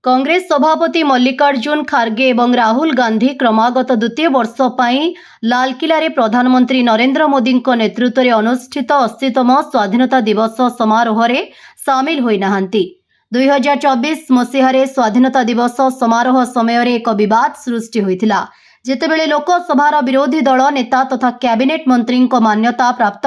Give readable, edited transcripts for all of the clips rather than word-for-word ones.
कांग्रेस सभापति मल्लिकार्जुन खारगे और राहुल गांधी क्रमागत द्वितीय वर्ष पर लालकिला रे प्रधानमंत्री नरेंद्र मोदी नेतृत्व में अनुष्ठित 80तम स्वाधीनता दिवस समारोह रे सामिल होई नाहंती। 2024 मसीह स्वाधीनता दिवस समारोह समय एक विवाद सृष्टि होइथिला, जेतेबेले लोकसभार विरोधी दल नेता तथा कैबिनेट मंत्री मान्यता प्राप्त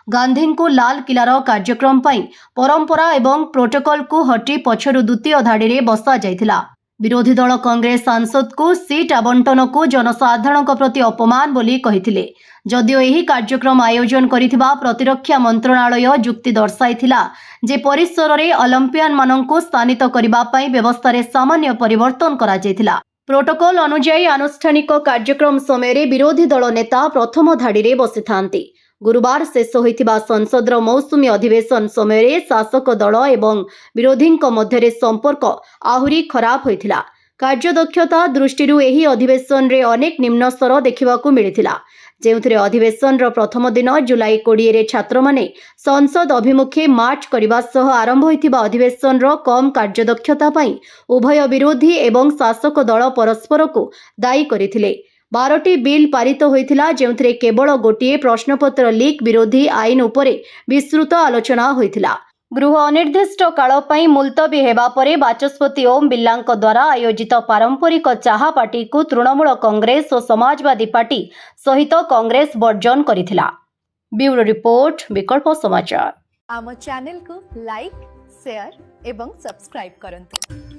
गांधी को लाल किलार कार्यक्रम पर परंपरा एवं प्रोटोकॉल को हटी पछरु द्वितीय धाड़ी रे बसा जाइथिला। विरोधी दल कांग्रेस सांसद को सीट आवंटन को जनसाधारण प्रति अपमान बोली कहिथिले। जदियो एही कार्यक्रम आयोजन करिथिबा प्रतिरक्षा मंत्रणालय जुक्ति दर्शाइथिला जे परिसर रे ओलंपियन माननकु स्थानित करिबा पई व्यवस्था रे सामान्य परिवर्तन करा जाइथिला। प्रोटोकॉल अनुसार आनुष्ठानिक कार्यक्रम समय विरोधी दल नेता प्रथम धाड़ी रे बसी थांती। गुरुवार शेष होइथिबा संसदर मौसुमी अधिवेशन समय शासक दल एवं विरोधी मध्य संपर्क आहुरी खराब होइथिला। कार्यदक्षता दृष्टि एही अधिवेशन रे अनेक निम्न स्तर देखिबाकू मिलिथिला, जेउथिरे अधिवेशन प्रथम दिन जुलाई 20 रे छात्र माने संसद अभिमुखे मार्च करबा सह आरंभ होइथिबा अधिवेशन कम कार्यदक्षता पई उभय विरोधी एवं शासक दल परस्पर को दायी करिथिले। 12टी बिल पारित होइथिला, जेउथिरे केवल गोटिए प्रश्नपत्र लीक विरोधी आईन उपरे विस्तृत आलोचना होइथिला। गृह अनिर्दिष्ट काल पई मुलतवी हेबा परे बाचस्पति ओम बिर्लाଙ୍କ द्वारा आयोजित पारंपरिक चाहा पार्टी को तृणमूल कांग्रेस और समाजवादी पार्टी सहित कांग्रेस वर्जन करिथिला। ब्यूरो रिपोर्ट विकल्प समाचार। आम चैनल को लाइक, शेयर एवं सब्सक्राइब करंतु।